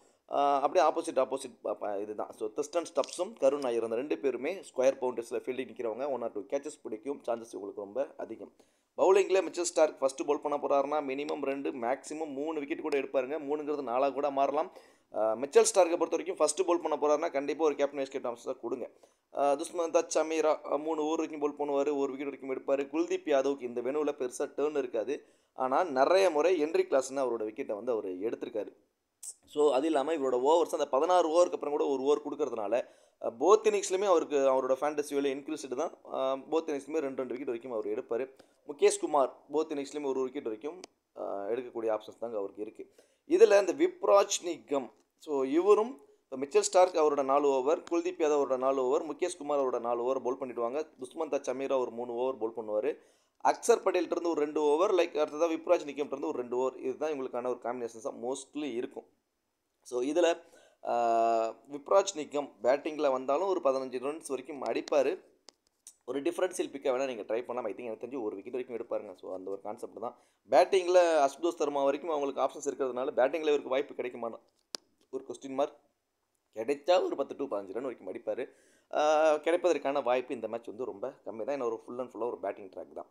அப்படியே ஆப்போசிட் இதுதான். ஸோ கிறிஸ்டன் ஸ்டப்ஸும் கருண் நாயர் அந்த 2 பேருமே ஸ்கொயர் பவுண்டரிஸில் ஃபீல்டிங் நிற்கிறவங்க. 1 or 2 கேச்சஸ் பிடிக்கும் சான்சஸ் உங்களுக்கு ரொம்ப அதிகம். பவுலிங்கில் மிச்சல் ஸ்டார்க் ஃபஸ்ட்டு பவுல் பண்ண போகிறாருன்னா மினிமம் 2 மேக்ஸிமம் 3 விக்கெட் கூட எடுப்பாருங்க. 3ங்கிறது 4 கூட மாறலாம். மிச்சல் ஸ்டார்க்கை பொறுத்த வரைக்கும் ஃபஸ்ட்டு பவுல் பண்ண போகிறாருன்னா கண்டிப்பாக ஒரு கேப்டன் வைஸ் கேப்டன் ஆப்ஷன் தான் கொடுங்க. துஷ்மந்தா சமீரா 3 ஓவர் வரைக்கும் பவுல் பண்ணுவார், 1 விக்கெட் வரைக்கும் எடுப்பார். குல்தீப் யாதவுக்கு இந்த வெனுவில் பெருசாக டேர்ன் இருக்காது. ஆனால் நிறைய முறை என்ட்ரி கிளாஸ்னு அவரோட விக்கெட்டை வந்து அவர் எடுத்திருக்காரு. ஸோ அது இல்லாமல் இவரோட ஓவர்ஸ் அந்த 16 ஓவருக்கு அப்புறம் கூட 1 ஓவர் கொடுக்கறதுனால போத் இன்னிங்ஸ்லையுமே அவருக்கு அவரோட ஃபேண்டசி வேலை இன்க்ரீஸ்டு தான். போத் இன்னிங்ஸ்லையுமே 2 விக்கெட் வரைக்கும் அவர் எடுப்பார். முகேஷ் குமார் போத் இன்னிங்ஸ்லையுமே 1 விக்கெட் வரைக்கும் எடுக்கக்கூடிய ஆப்ஷன்ஸ் தாங்க அவருக்கு இருக்குது. இதில் இந்த விப்ராஜ் நிகம், ஸோ இவரும் மிச்சல் ஸ்டார்க் அவரோட 4 ஓவர், குல்தீப் யாதவ் அவரோட 4 ஓவர், முகேஷ் குமார் அவரோட 4 ஓவர் பவுல் பண்ணிவிடுவாங்க. துஷ்மந்தா சமீரா ஒரு 3 ஓவர் பவுல் பண்ணுவார். அக்சர் பட்டேல்கிட்டருந்து ஒரு 2 ஓவர், அடுத்ததாக விப்ராஜ் நிகம்கிட்டருந்து ஒரு 2 ஓவர். இதுதான் இவங்களுக்கான ஒரு காம்பினேஷன்ஸாக மோஸ்ட்லி இருக்கும். ஸோ இதில் விப்ராஜ் நிகம் பேட்டிங்கில் வந்தாலும் ஒரு 15 ரன்ஸ் வரைக்கும் அடிப்பார். ஒரு டிஃப்ரென்ஷியல் பிக்கை வேணால் நீங்கள் ட்ரை பண்ணலாம். ஐ திங்க் எனக்கு தெரிஞ்சு 1 விக்கெட் வரைக்கும் எடுப்பாருங்க. ஸோ அந்த ஒரு கான்செப்ட் தான். பேட்டிங்கில் அசுதோஷ் சர்மா வரைக்கும் அவங்களுக்கு ஆப்ஷன்ஸ் இருக்கிறதுனால பேட்டிங்கில் இவருக்கு வாய்ப்பு கிடைக்குமா ஒரு கொஸ்டின் மார்க். கிடைச்சா ஒரு 10 to 15 ரன் வரைக்கும் அடிப்பார். கிடைப்பதற்கான வாய்ப்பு இந்த மேட்ச் வந்து ரொம்ப கம்மி தான். ஏன்னா ஒரு ஃபுல் அண்ட் ஃபுல்லாக ஒரு பேட்டிங் ட்ராக் தான்.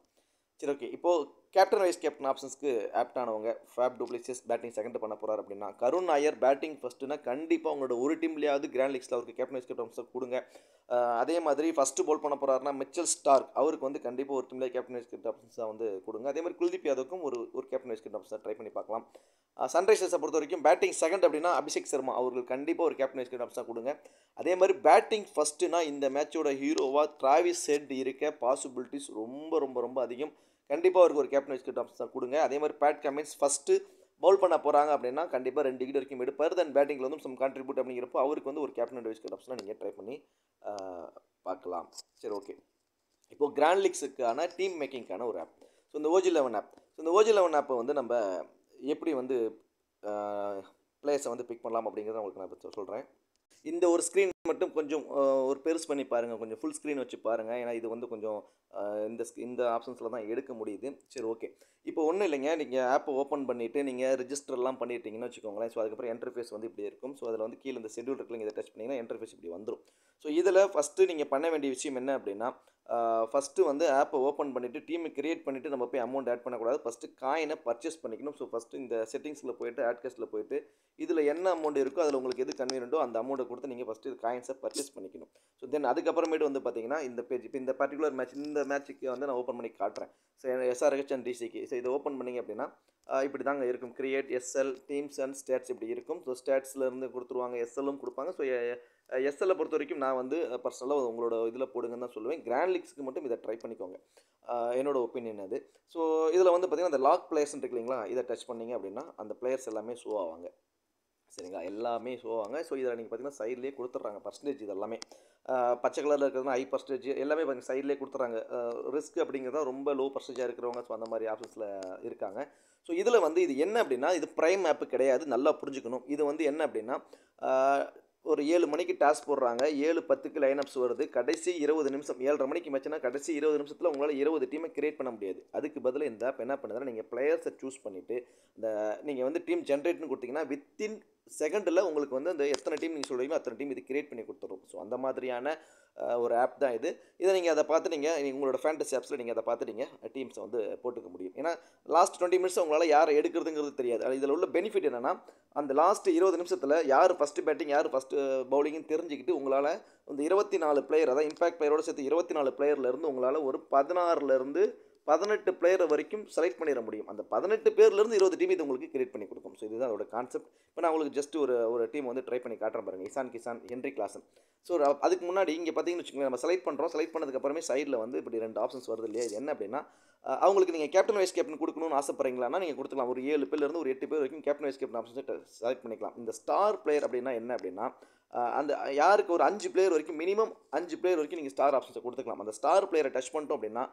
சரி ஓகே. இப்போது கேப்டன் வைஸ் கேப்டன் ஆப்ஷன்ஸ்க்கு ஆப்டானவங்க Faf du Plessis batting second பண்ண போகிறார் அப்படின்னா, கருண் நாயர் பேட்டிங் ஃபர்ஸ்ட்டுனா கண்டிப்பாக உங்களோட ஒரு டீம்லேயாவது கிராண்ட் லீக்ஸில் அவருக்கு கேப்டன் வைஸ் கேப்டன் ஆப்ஷன் கொடுங்க. அதே மாதிரி ஃபஸ்ட்டு பவுல் பண்ண போகிறாருன்னா மிச்சல் ஸ்டார்க் அவருக்கு வந்து கண்டிப்பாக ஒரு டீம்லேயே கேப்டன் வைஸ் கேப்டன் ஆப்ஷன்ஸாக வந்து கொடுங்க. அதே மாதிரி குல்தீப் யாதவுக்கும் ஒரு captain vice captain option try பண்ணி பார்க்கலாம். சன்ரைசர்ஸை பொறுத்த வரைக்கும் பேட்டிங் செகண்ட் அப்படின்னா அபிஷேக் சர்மா அவர்கள் கண்டிப்பாக ஒரு கேப்டன் வைஸ் கேப்டன் ஆப்ஷன் கொடுங்க. அதே மாதிரி பேட்டிங் ஃபஸ்ட்டுனா இந்த மேட்சோட ஹீரோவாக டிராவிஸ் ஹெட் இருக்க பாசிபிலிட்டிஸ் ரொம்ப ரொம்ப ரொம்ப அதிகம். கண்டிப்பாக அவருக்கு ஒரு கேப்டன் வைஸ் கேப்டன் ஆப்ஷன் கொடுங்க. அதே மாதிரி பேட் கமின்ஸ் ஃபஸ்ட்டு பவுல் பண்ண போகிறாங்க அப்படின்னா கண்டிப்பாக 2 விக்கெட் வரைக்கும் எடுப்பார். தென் பேட்டிங்கில் வந்து சம் கான்ட்ரிபியூட் அப்படிங்கிறப்போ அவருக்கு வந்து ஒரு கேப்டன் வைஸ் கேப்டன் ஆப்ஷனை நீங்கள் ட்ரை பண்ணி பார்க்கலாம். சரி ஓகே. இப்போது கிராண்ட் லீக்ஸுக்கான டீம் மேக்கிங்கான ஒரு ஆப். ஸோ இந்த OG11 ஆப். ஸோ இந்த OG11 ஆப்பை வந்து நம்ம எப்படி வந்து பிளேயர்ஸை வந்து பிக் பண்ணலாம் அப்படிங்கிறத உங்களுக்கு நான் இப்போ சொல்கிறேன். இந்த ஒரு ஸ்க்ரீன் மட்டும் கொஞ்சம் ஒரு பெருசு பண்ணி பாருங்கள், கொஞ்சம் ஃபுல் ஸ்க்ரீன் வச்சு பாருங்கள். ஏன்னா இது வந்து கொஞ்சம் இந்த ஆப்ஷன்ஸில் தான் எடுக்க முடியுது. சரி ஓகே. இப்போ ஒன்றும் இல்லைங்க, நீங்கள் ஆப்பை ஓப்பன் பண்ணிவிட்டு நீங்கள் ரிஜிஸ்டர்லாம் பண்ணிட்டீங்கன்னு வச்சுக்கோங்களேன். ஸோ அதுக்கப்புறம் என்டர்ஃபேஸ் வந்து இப்படி இருக்கும். ஸோ அதில் வந்து கீழே இந்த ஷெட்யூல் இருக்குல்ல, இதை டச் பண்ணிங்கன்னா என்டர்ஃபேஸ் இப்படி வந்துடும். ஸோ இதில் ஃபஸ்ட்டு நீங்கள் பண்ண வேண்டிய விஷயம் என்ன அப்படின்னா, ஃபஸ்ட்டு வந்து ஆப்பை ஓப்பன் பண்ணிவிட்டு டீமை கிரியேட் பண்ணிவிட்டு நம்ம போய் அமௌண்ட் ஆட் பண்ணக்கூடாது. ஃபஸ்ட்டு காயினை பர்ச்சேஸ் பண்ணிக்கணும். ஸோ ஃபஸ்ட்டு இந்த செட்டிங்ஸில் போய்ட்டு ஆட் கேஸ்ட்டில் போய்ட்டு இதில் என்ன அமௌண்ட் இருக்கோ அதில் உங்களுக்கு எது கன்வீனியன்ட்டோ அந்த அமௌண்ட்டை கொடுத்து நீங்கள் ஃபஸ்ட்டு காயின்ஸை பர்ச்சேஸ் பண்ணிக்கணும். ஸோ தென் அதுக்கப்புறமேட்டு வந்து பார்த்தீங்கன்னா இந்த பேஜ் இப்போ இந்த பர்டிகுலர் மேட்ச் இந்த மேட்ச்சுக்கு வந்து நான் ஓப்பன் பண்ணி காட்டுறேன். ஸோ SRH அண்ட் DCக்கு. ஸோ இதை ஓப்பன் பண்ணிங்க அப்படின்னா இப்படி தாங்க இருக்கும். Create SL teams and stats இப்படி இருக்கும். ஸோ ஸ்டேட்ஸ்லேருந்து கொடுத்துருவாங்க, SLம் கொடுப்பாங்க. ஸோ SLை பொறுத்த வரைக்கும் நான் வந்து பர்சனலாக உங்களோட இதில் போடுங்கன்னு தான் சொல்லுவேன். கிராண்ட் லீக்ஸ்க்கு மட்டும் இதை ட்ரை பண்ணிக்கோங்க. என்னோட ஒப்பீனியன் அது. ஸோ இதில் வந்து பார்த்தீங்கன்னா அந்த லாக் பிளேயர்ஸ்ன்னு இருக்கு இல்லைங்களா, இதை டச் பண்ணிங்க அப்படின்னா அந்த பிளேயர்ஸ் எல்லாமே ஷோ ஆவாங்க. சரிங்களா, எல்லாமே ஷோ ஆவாங்க. ஸோ இதில் நீங்கள் பார்த்தீங்கன்னா சைட்லேயே கொடுத்துட்றாங்க பர்சன்டேஜ். இது எல்லாமே பச்சை கலரில் இருக்கிறதுனா ஹை பர்சன்டேஜ் எல்லாமே பார்த்தீங்கன்னா சைட்லேயே கொடுத்துட்றாங்க. ரிஸ்க் அப்படிங்கிறத ரொம்ப லோ பர்சன்டேஜாக இருக்கிறவங்க ஸோ அந்த மாதிரி ஆப்ஷன்ஸில் இருக்காங்க. ஸோ இதில் வந்து இது என்ன அப்படின்னா, இது ப்ரைம் ஆப்பு கிடையாது, நல்லா புரிஞ்சுக்கணும். இது வந்து என்ன அப்படின்னா, ஒரு 7 மணிக்கு டாஸ் போடுறாங்க, 7:10க்கு லைன் அப்ஸ் வருது, கடைசி 20 நிமிஷம் 7:30 மணிக்கு மேட்ச்னா கடைசி 20 நிமிஷத்தில் உங்களால் 20 டீமை கிரியேட் பண்ண முடியாது. அதுக்கு பதிலாக இந்த ஆப் என்ன பண்ணுதுன்னா, நீங்கள் பிளேயர்ஸை சூஸ் பண்ணிவிட்டு இந்த நீங்கள் வந்து டீம் ஜென்ரேட்னு கொடுத்தீங்கன்னா வித்தின் செகண்டில் உங்களுக்கு வந்து அந்த எத்தனை டீம் நீங்கள் சொல்கிறீங்களோ அத்தனை டீம் இது கிரியேட் பண்ணி கொடுத்துரும். ஸோ அந்த மாதிரியான ஒரு ஆப் தான் இது. இதை நீங்கள் அதை பார்த்து நீங்கள் உங்களோட ஃபேண்டசி ஆப்ஸில் நீங்கள் அதை பார்த்து நீங்கள் டீம்ஸை வந்து போட்டுக்க முடியும். ஏன்னா லாஸ்ட் 20 மினிட்ஸ் உங்களால் யாரை எடுக்கிறதுங்கிறது தெரியாது. இதில் உள்ள பெனிஃபிட் என்னென்னா, அந்த லாஸ்ட் 20 நிமிஷத்தில் யார் ஃபஸ்ட்டு பேட்டிங் யார் ஃபஸ்ட்டு பவுலிங்னு தெரிஞ்சுக்கிட்டு உங்களால் இந்த 24 பிளேயர், அதாவது இம்பாக்ட் பிளேயரோடு சேர்த்து 24 பிளேயர்லேருந்து உங்களால் ஒரு 16லேருந்து 18 பிளேயர் வரைக்கும் செலக்ட் பண்ணிட முடியும். அந்த 18 பேர்லேருந்து 20 டீம் இது உங்களுக்கு கிரியேட் பண்ணி கொடுக்கும். ஸோ இதுதான் அதோட கான்செப்ட். இப்போ நான் உங்களுக்கு ஜஸ்ட் ஒரு டீம் வந்து ட்ரை பண்ணி காட்டுறேன் பாருங்கள். Ishan Kishan, Henry Klaasen. So அதுக்கு முன்னாடி இங்கே பார்த்தீங்கன்னு வச்சுக்கோங்களேன், நம்ம செலக்ட் பண்ணுறோம். செலக்ட் பண்ணதுக்கப்புறமே சைடில் வந்து இப்படி 2 ஆப்ஷன்ஸ் வருது இல்லையா. இது என்ன அப்படின்னா, அவங்களுக்கு நீங்கள் கேப்டன் வைஸ் கேப்டன் கொடுக்கணும்னு ஆசைப்படுறீங்களான்னா நீங்கள் கொடுத்துக்கலாம். ஒரு 7 பேர்லேருந்து ஒரு 8 பேர் வரைக்கும் கேப்டன் வைஸ் கேப்டன் ஆப்ஷன்ஸை செலக்ட் பண்ணிக்கலாம். இந்த ஸ்டார் பிளேயர் அப்படின்னா என்ன அப்படின்னா, அந்த யாருக்கு ஒரு 5 பிளேயர் வரைக்கும் மினிமம் 5 பிளேயர் வரைக்கும் நீங்கள் ஸ்டார் ஆப்ஷன்ஸை கொடுத்துக்கலாம். அந்த ஸ்டார் பிளேயரை டச் பண்ணிட்டோம் அப்படின்னா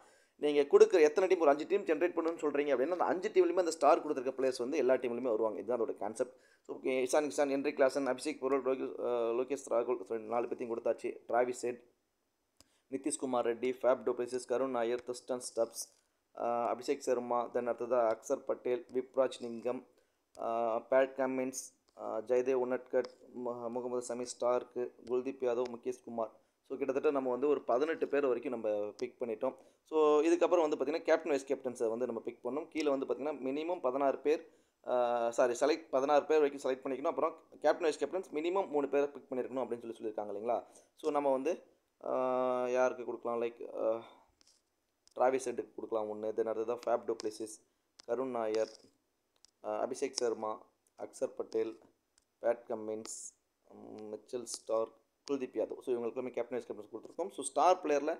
நீங்கள் கொடுக்குற எத்தனை டீம் ஒரு 5 டீம் ஜென்ரேட் பண்ணணும்னு சொல்கிறீங்க அப்படின்னா அந்த 5 டீம்லையுமே அந்த ஸ்டார் கொடுத்துருக்க பிளேயர்ஸ் வந்து எல்லா டீம்லையுமே வருவாங்க. இதுதான் அதோட concept. Okay, Ishan Kishan, Henry Klaasen, Abhishek Porel, Lokesh ராகுல் 4 பேத்தையும் கொடுத்தாச்சு. Travis Head, Nitish Kumar Reddy, Faf du Plessis, Karun Nair, Tristan Stubbs, Abhishek Sharma, then அடுத்ததாக அக்சர் பட்டேல், விப்ராஜ் லிங்கம், Pat Cummins, Jaydev Unadkat, Mohammed Shami Starc, Kuldeep Yadav, Mukesh Kumar. So கிட்டத்தட்ட நம்ம வந்து ஒரு 18 பேர் வரைக்கும் நம்ம பிக் பண்ணிட்டோம். ஸோ இதுக்கப்புறம் வந்து பார்த்திங்கன்னா கேப்டன் வைஸ் கேப்டன்ஸை வந்து நம்ம பிக் பண்ணோம். கீழே வந்து பார்த்திங்கன்னா மினிமம் 16 பேர் செலக்ட் 16 பேர் வரைக்கும் செலக்ட் பண்ணிக்கணும். அப்புறம் கேப்டன் வைஸ் கேப்டன்ஸ் மினிமம் 3 பேரை பிக் பண்ணியிருக்கணும் அப்படின்னு சொல்லியிருக்காங்க இல்லைங்களா. ஸோ நம்ம வந்து யாருக்கு கொடுக்கலாம், லைக் டிராவிஸ் ஹெட்டுக்கு கொடுக்கலாம் ஒன்று. தென் அடுத்ததான் Faf du Plessis, Karun Nair, Abhishek Sharma, Axar Patel, Pat Cummins, Mitchell Starc, Kuldeep Yadav. So இவங்களுக்குமே கேப்டன் வைஸ் கேப்டன்ஸ் கொடுத்துருக்கோம். ஸோ ஸ்டார் பிளேயரில்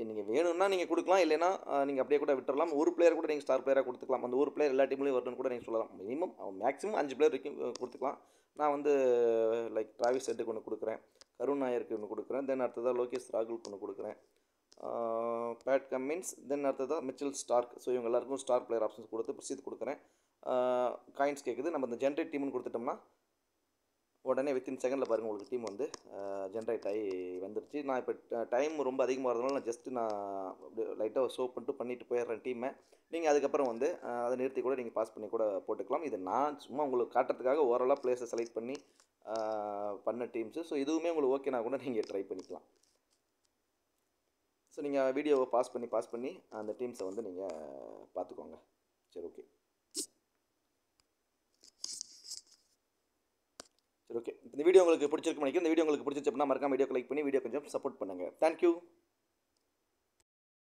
நீங்கள் வேணும்னா நீங்கள் கொடுக்கலாம், இல்லைனா நீங்கள் அப்படியே கூட விட்டுறலாம். ஒரு பிளேயர் கூட நீங்கள் ஸ்டார் பிளேயராக கொடுத்துக்கலாம். அந்த ஒரு பிளேயர் எல்லா டீம்லேயும் வரணும்னு கூட நீங்கள் சொல்லலாம். மினிமம் மேக்ஸிமம் 5 பிளேயர் வரைக்கும் கொடுத்துக்கலாம். நான் வந்து லைக் டிராவிஸ் ஹெட்டுக்கு ஒன்று கொடுக்குறேன், கருண் நாயருக்கு ஒன்று கொடுக்குறேன், தென் அடுத்ததாக லோகேஷ் ராகுலுக்கு ஒன்று கொடுக்குறேன், பேட் கம்மின்ஸ், தென் அடுத்ததாக மிச்சல் ஸ்டார்க். ஸோ இவங்க எல்லாருக்கும் ஸ்டார் பிளேயர் ஆப்ஷன்ஸ் கொடுத்து ப்ரொசீட் கொடுக்குறேன். காயின்ஸ் கேட்குது. நம்ம இந்த ஜென்ரேட் டீம்னு கொடுத்துட்டோம்னா உடனே வித்தின் செகண்டில் பாருங்கள் உங்களுக்கு டீம் வந்து ஜென்ரேட் ஆகி வந்துருச்சு. நான் இப்போ டைம் ரொம்ப அதிகமாக இருந்தனால நான் ஜஸ்ட்டு நான் லைட்டாக ஷோ பண்ணிட்டு போயிடுறேன் டீமை. நீங்கள் அதுக்கப்புறம் வந்து அதை நிறுத்தி கூட நீங்கள் பாஸ் பண்ணி கூட போட்டுக்கலாம். இது நான் சும்மா உங்களுக்கு காட்டுறதுக்காக ஓவராலாக பிளேஸை செலக்ட் பண்ணி பண்ண டீம்ஸு. ஸோ இதுவுமே உங்களுக்கு ஓகேனா கூட நீங்கள் ட்ரை பண்ணிக்கலாம். ஸோ ஸோ நீங்கள் வீடியோவை பாஸ் பண்ணி அந்த டீம்ஸை வந்து நீங்கள் பார்த்துக்கோங்க. சரி ஓகே. சரி ஓகே. இந்த வீடியோ உங்களுக்கு பிடிச்சிருக்குன்னு நினைக்கிறேன். இந்த வீடியோ உங்களுக்கு பிடிச்சிருச்சு அப்படின்னா மறக்காம வீடியோக்கு லைக் பண்ணி வீடியோ கொஞ்சம் சப்போர்ட் பண்ணுங்கள். தேங்க்யூ.